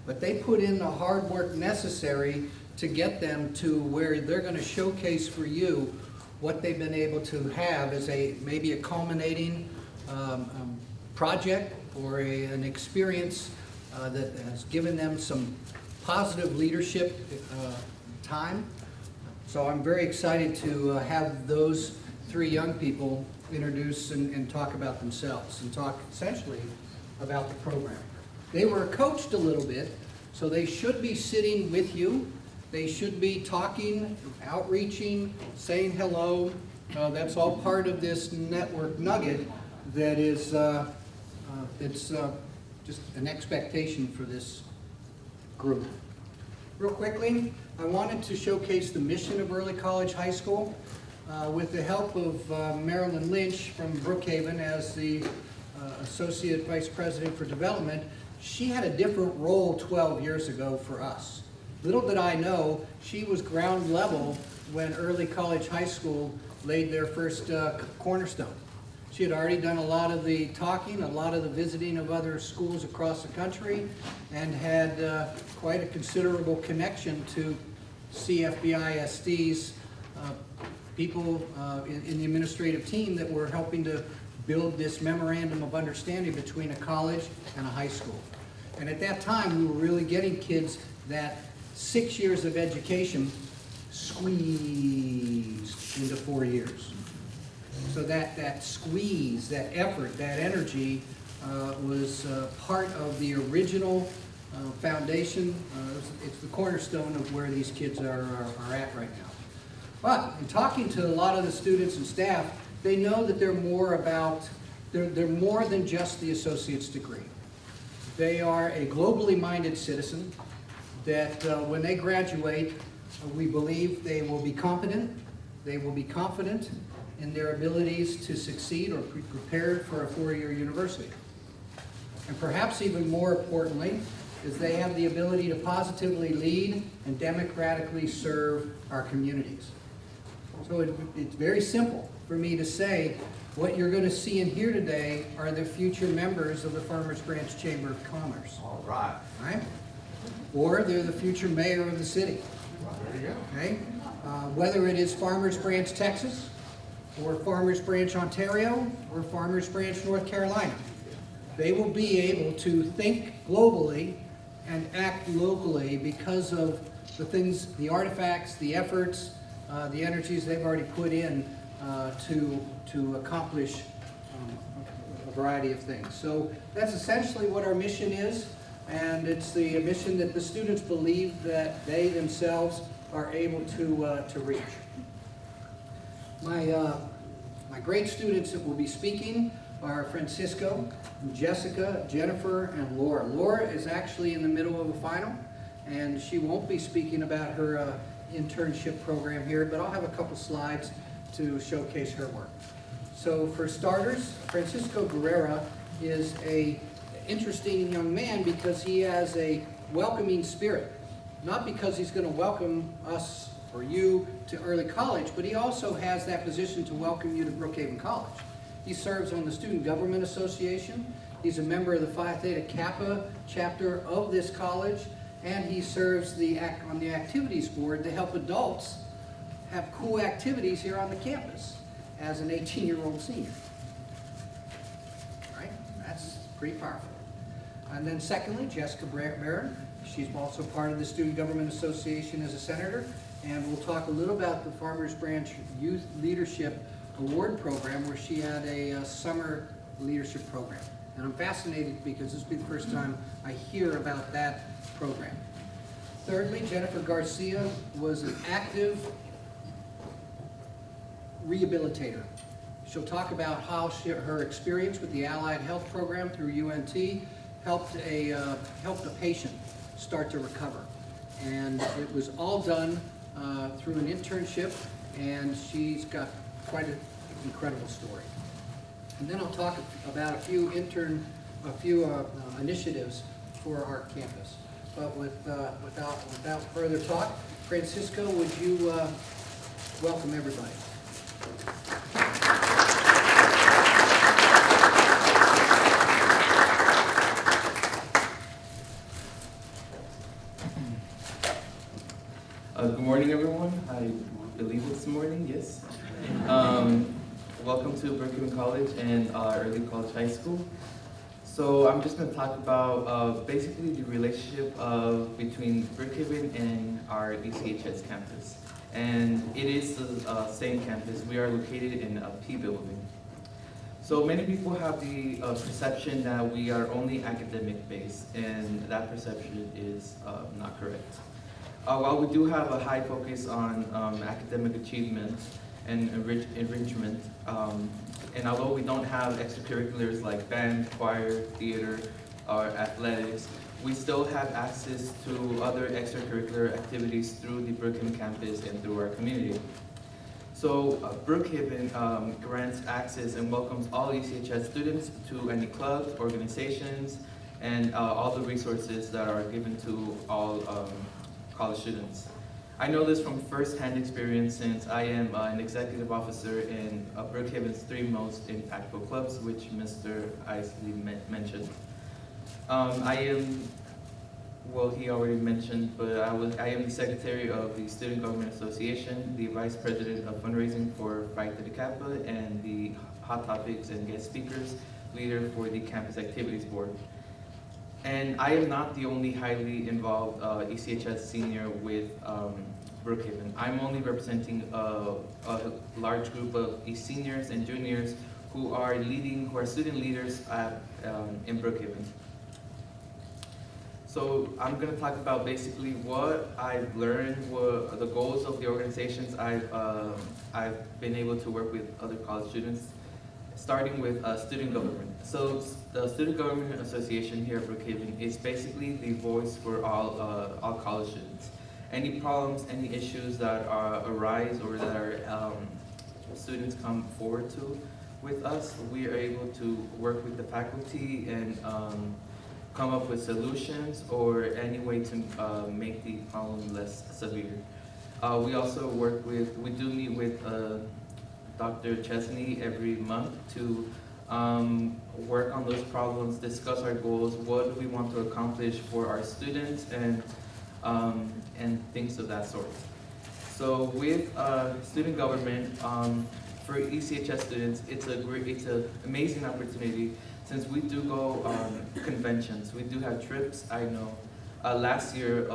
but they put in the hard work necessary to get them to where they're going to showcase for you what they've been able to have as maybe a culminating project or an experience that has given them some positive leadership time. So I'm very excited to have those three young people introduce and talk about themselves and talk essentially about the program. They were coached a little bit, so they should be sitting with you. They should be talking, outreaching, saying hello. That's all part of this network nugget that is it's just an expectation for this group. Real quickly, I wanted to showcase the mission of Early College High School with the help of Marilyn Lynch from Brookhaven as the Associate Vice President for Development. She had a different role 12 years ago for us. Little did I know, she was ground level when Early College High School laid their first cornerstone. She had already done a lot of the talking, a lot of the visiting of other schools across the country, and had quite a considerable connection to CFBISD's people in the administrative team that were helping to build this memorandum of understanding between a college and a high school. And at that time, we were really getting kids that 6 years of education squeezed into 4 years. So that squeeze, that effort, that energy was part of the original foundation. It's the cornerstone of where these kids are at right now. But in talking to a lot of the students and staff, they know that they're more than just the associate's degree. They are a globally minded citizen that when they graduate, we believe they will be competent, they will be confident in their abilities to succeed or be prepared for a four-year university. And perhaps even more importantly, is they have the ability to positively lead and democratically serve our communities. So it's very simple for me to say what you're going to see and hear today are the future members of the Farmers Branch Chamber of Commerce. All right. Right? Or they're the future mayor of the city. There you go. Okay? Whether it is Farmers Branch, Texas, or Farmers Branch, Ontario, or Farmers Branch, North Carolina, they will be able to think globally and act locally because of the things, the artifacts, the efforts, the energies they've already put in to accomplish a variety of things. So that's essentially what our mission is, and it's the mission that the students believe that they themselves are able to reach. My great students that will be speaking are Francisco, Jessica, Jennifer, and Laura. Laura is actually in the middle of a final, and she won't be speaking about her internship program here, but I'll have a couple slides to showcase her work. So for starters, Francisco Guerrera is an interesting young man because he has a welcoming spirit. Not because he's going to welcome us or you to early college, but he also has that position to welcome you to Brookhaven College. He serves on the Student Government Association. He's a member of the Phi Theta Kappa chapter of this college, and he serves on the activities board to help adults have cool activities here on the campus as an 18-year-old senior. Right? That's pretty powerful. And then secondly, Jessica Barron. She's also part of the Student Government Association as a senator, and we'll talk a little about the Farmers Branch Youth Leadership Award Program, where she had a summer leadership program. And I'm fascinated because this will be the first time I hear about that program. Thirdly, Jennifer Garcia was an active rehabilitator. She'll talk about how her experience with the Allied Health Program through UNT helped a patient start to recover. And it was all done through an internship, and she's got quite an incredible story. And then I'll talk about a few initiatives for our campus. But without further talk, Francisco, would you welcome everybody? Good morning, everyone. I believe it's morning, yes. Um, Welcome to Brookhaven College and Early College High School. So I'm just going to talk about basically the relationship between Brookhaven and our ECHS campus. And it is the same campus. We are located in a P building. So many people have the perception that we are only academic based, and that perception is not correct. While we do have a high focus on academic achievement and enrichment, and although we don't have extracurriculars like band, choir, theater, or athletics, we still have access to other extracurricular activities through the Brookhaven campus and through our community. So Brookhaven grants access and welcomes all ECHS students to any clubs, organizations, and all the resources that are given to all college students. I know this from first-hand experience since I am an executive officer in Brookhaven's 3 most impactful clubs, which Mr. Isley mentioned. I am, well, he already mentioned, but I am the secretary of the Student Government Association, the vice president of fundraising for Phi Theta Kappa, and the hot topics and guest speakers leader for the campus activities board. And I am not the only highly involved ECHS senior with Brookhaven. I'm only representing a large group of seniors and juniors who are student leaders in Brookhaven. So I'm going to talk about basically what I've learned, what the goals of the organizations I've been able to work with other college students, starting with student government. So the Student Government Association here at Brookhaven is basically the voice for all college students. Any problems, any issues that arise or that our students come forward to with us, we are able to work with the faculty and come up with solutions or any way to make the problem less severe. We also we do meet with Dr. Chesney every month to work on those problems, discuss our goals, what do we want to accomplish for our students, and things of that sort. So with student government, for ECHS students, it's an amazing opportunity since we do go on conventions. We do have trips. I know last year,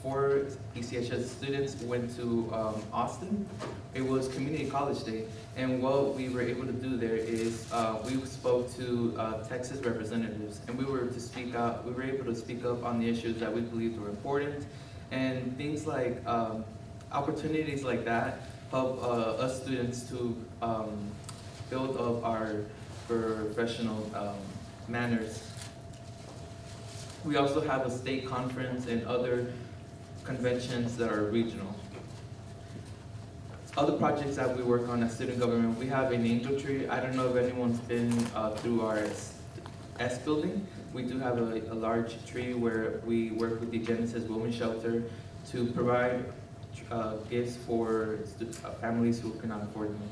4 ECHS students went to Austin. It was Community College Day, and what we were able to do there is we spoke to Texas representatives, and we were able to speak up on the issues that we believed were important, and things like opportunities like that help us students to build up our professional manners. We also have a state conference and other conventions that are regional. Other projects that we work on as student government, we have an angel tree. I don't know if anyone's been through our S building. We do have a large tree where we work with the Genesis Women's Shelter to provide gifts for families who cannot afford them.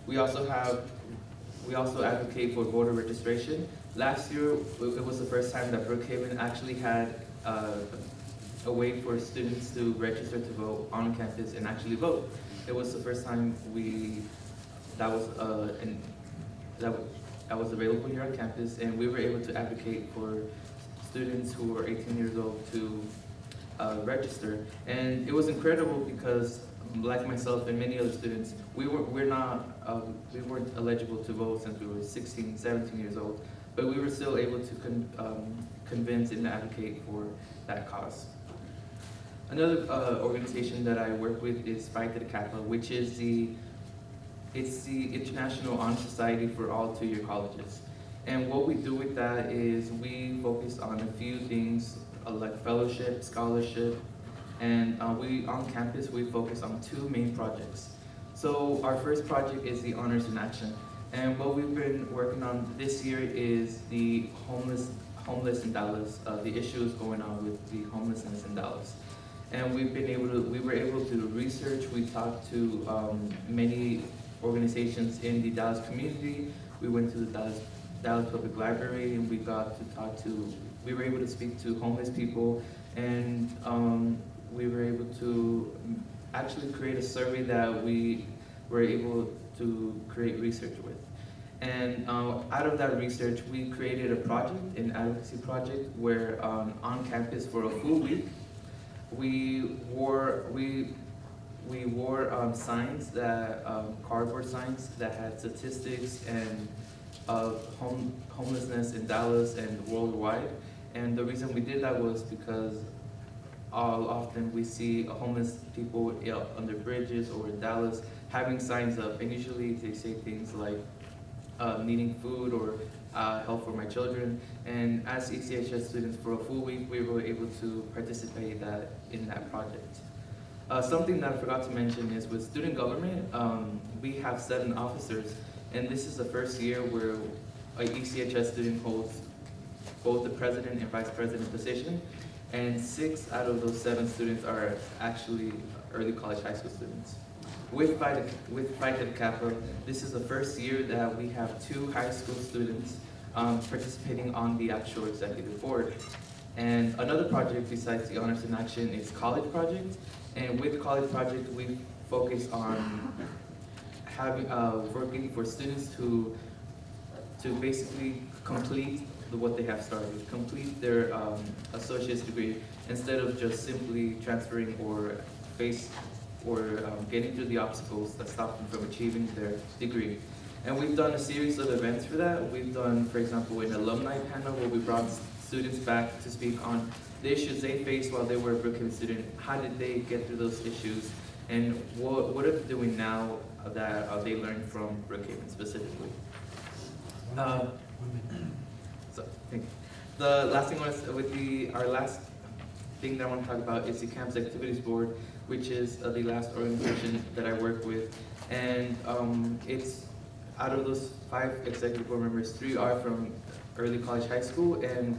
We also advocate for voter registration. Last year, it was the first time that Brookhaven actually had a way for students to register to vote on campus and actually vote. It was the first time that was available here on campus, and we were able to advocate for students who are 18 years old to register. And it was incredible because, like myself and many other students, we weren't eligible to vote since we were 16, 17 years old, but we were still able to convince and advocate for that cause. Another organization that I work with is Phi Theta Kappa, which is the International Honor Society for all 2-year colleges. And what we do with that is we focus on a few things like fellowship, scholarship, and on campus we focus on 2 main projects. So our first project is the Honors in Action, and what we've been working on this year is the homeless in Dallas, the issues going on with the homelessness in Dallas. And we were able to research. We talked to many organizations in the Dallas community. We went to the Dallas Public Library, and we were able to speak to homeless people, and we were able to actually create a survey that we were able to create research with. And out of that research, we created a project, an advocacy project, where on campus for a full week, we wore signs that cardboard signs that had statistics and of homelessness in Dallas and worldwide. And the reason we did that was because often we see homeless people under bridges or in Dallas having signs up, and usually they say things like needing food or help for my children. And as ECHS students for a full week, we were able to participate in that project. Something that I forgot to mention is with student government, we have 7 officers, and this is the first year where a ECHS student holds both the president and vice president position, and 6 out of those 7 students are actually early college high school students. With Phi Delta Kappa, this is the first year that we have 2 high school students participating on the actual executive board. And another project besides the Honors in Action is College Project. And with College Project, we focus on having working for students to basically complete what they have started, complete their associate's degree, instead of just simply transferring or getting through the obstacles that stop them from achieving their degree. And we've done a series of events for that. We've done, for example, an alumni panel where we brought students back to speak on the issues they faced while they were a Brookhaven student. How did they get through those issues? And what are they doing now that they learned from Brookhaven specifically? So, thank you. The last thing our last thing that I want to talk about is the Campus Activities Board, which is the last organization that I work with. And it's out of those 5 executive board members, 3 are from early college high school, and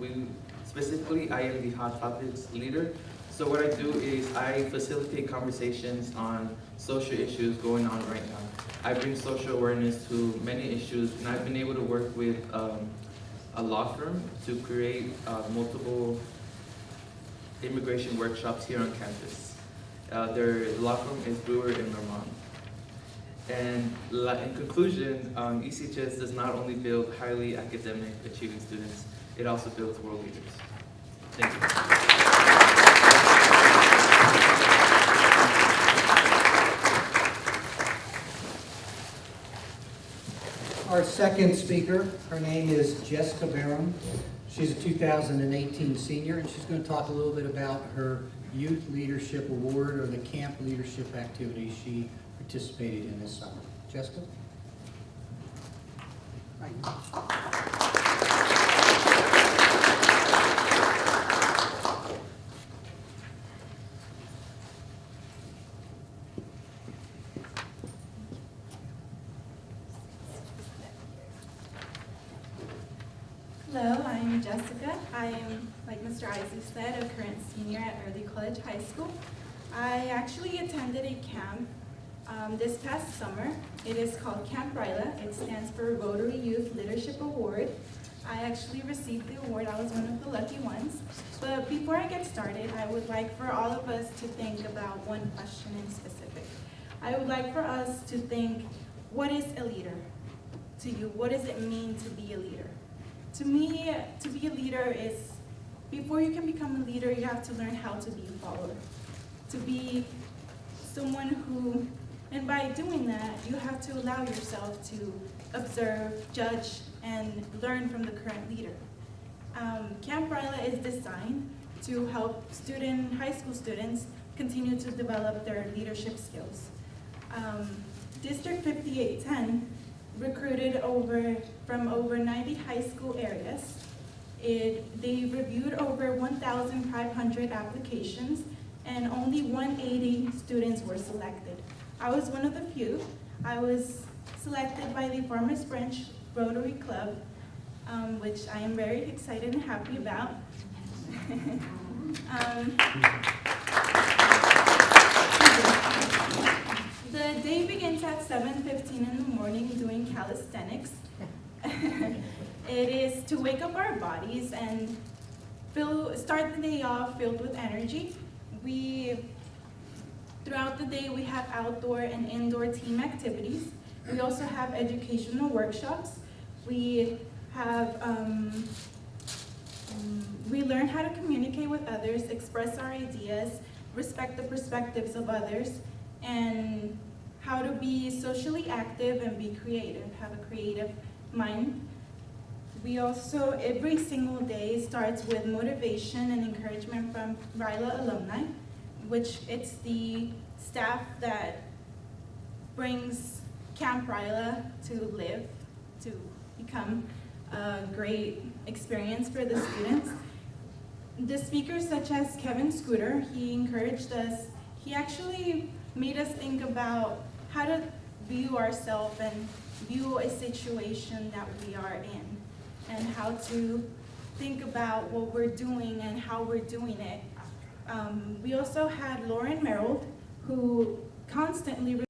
I am the Hot Topics leader. So what I do is I facilitate conversations on social issues going on right now. I bring social awareness to many issues, and I've been able to work with a law firm to create multiple immigration workshops here on campus. Their law firm is Brewer and Normand. And in conclusion, ECHS does not only build highly academic achieving students, it also builds world leaders. Thank you. Our second speaker, her name is Jessica Barham. She's a 2018 senior, and she's going to talk a little bit about her Youth Leadership Award, or the camp leadership activity she participated in this summer. Jessica? Hello, I'm Jessica. I am, like Mr. Isaac said, a current senior at Early College High School. I actually attended a camp this past summer. It is called Camp Ryla. It stands for Rotary Youth Leadership Award. I actually received the award. I was one of the lucky ones. But before I get started, I would like for all of us to think about one question in specific. I would like for us to think, what is a leader to you? What does it mean to be a leader? To me, to be a leader is, before you can become a leader, you have to learn how to be a follower. To be someone who, and by doing that, you have to allow yourself to observe, judge, and learn from the current leader. Camp Ryla is designed to help high school students continue to develop their leadership skills. District 5810 recruited from over 90 high school areas. They reviewed over 1,500 applications, and only 180 students were selected. I was one of the few. I was selected by the Farmers Branch Rotary Club, which I am very excited and happy about. The day begins at 7:15 in the morning doing calisthenics. It is to wake up our bodies and start the day off filled with energy. Throughout the day, we have outdoor and indoor team activities. We also have educational workshops. We learn how to communicate with others, express our ideas, respect the perspectives of others, and how to be socially active and be creative, have a creative mind. We also, every single day starts with motivation and encouragement from RILA alumni, which it's the staff that brings Camp RILA to become a great experience for the students. The speakers such as Kevin Scooter, he encouraged us, he actually made us think about how to view ourselves and view a situation that we are in, and how to think about what we're doing and how we're doing it. We also had Lauren Merrill, who constantly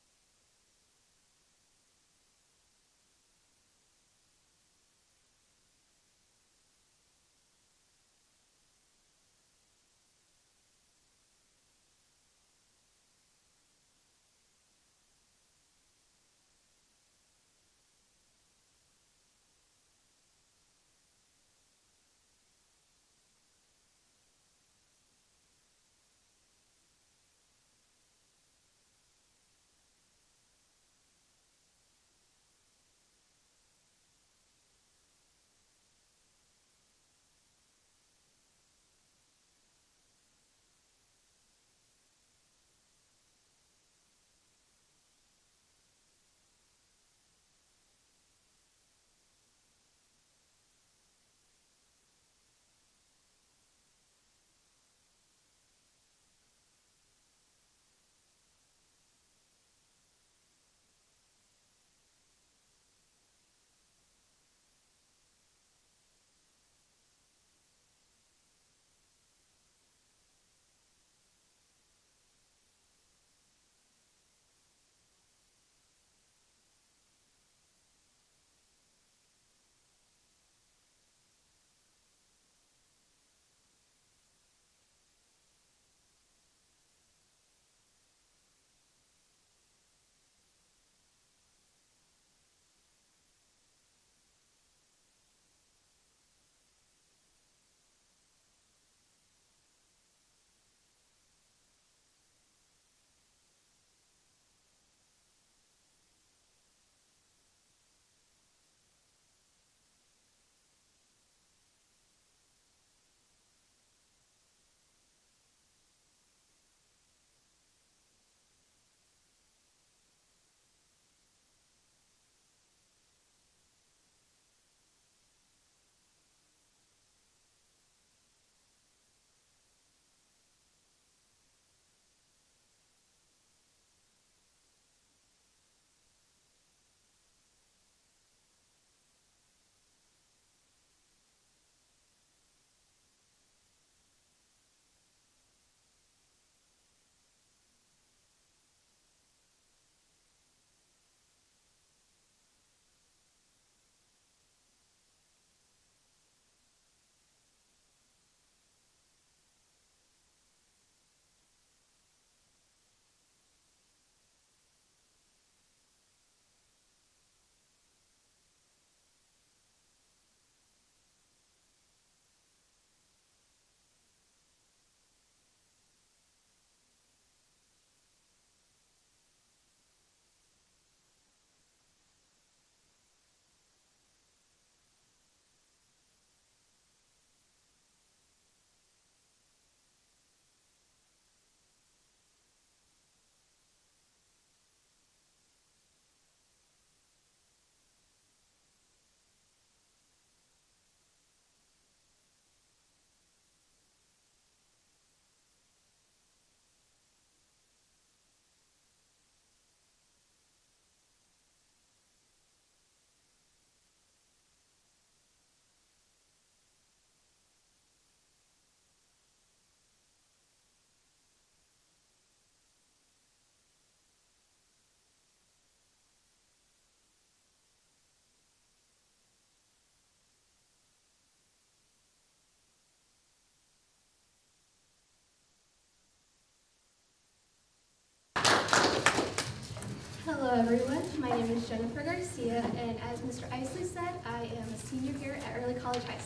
everyone, my name is Jennifer Garcia, and as Mr. Isley said, I am a senior here at Early College High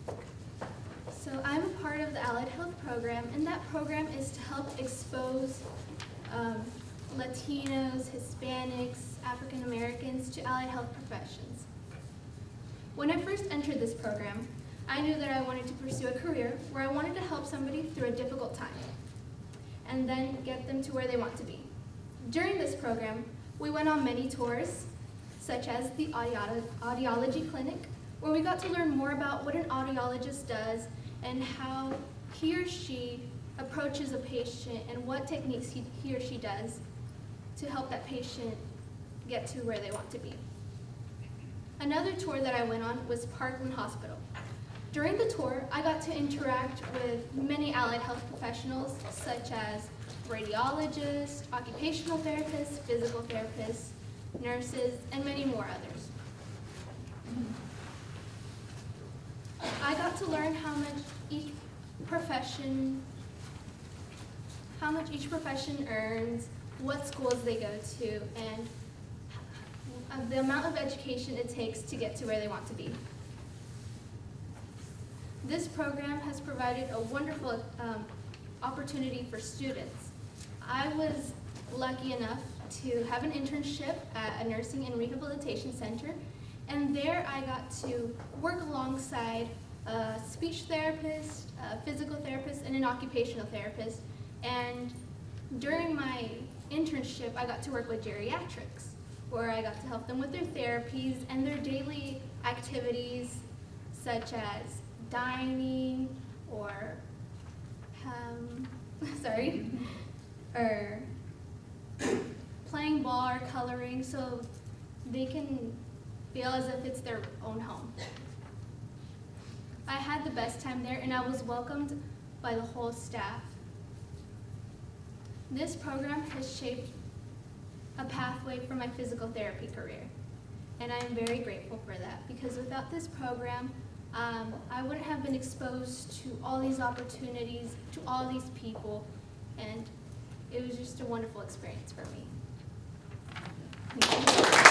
School. So I'm a part of the Allied Health program, and that program is to help expose Latinos, Hispanics, African Americans to allied health professions. When I first entered this program, I knew that I wanted to pursue a career where I wanted to help somebody through a difficult time and then get them to where they want to be. During this program, we went on many tours, such as the audiology clinic, where we got to learn more about what an audiologist does and how he or she approaches a patient and what techniques he or she does to help that patient get to where they want to be. Another tour that I went on was Parkland Hospital. During the tour, I got to interact with many allied health professionals, such as radiologists, occupational therapists, physical therapists, nurses, and many more others. I got to learn how much each profession earns, what schools they go to, and the amount of education it takes to get to where they want to be. This program has provided a wonderful opportunity for students. I was lucky enough to have an internship at a nursing and rehabilitation center, and there I got to work alongside a speech therapist, a physical therapist, and an occupational therapist. And during my internship, I got to work with geriatrics, where I got to help them with their therapies and their daily activities, such as dining or or playing ball or coloring, so they can feel as if it's their own home. I had the best time there, and I was welcomed by the whole staff. This program has shaped a pathway for my physical therapy career, and I am very grateful for that, because without this program, I wouldn't have been exposed to all these opportunities, to all these people, and it was just a wonderful experience for me. Thank you.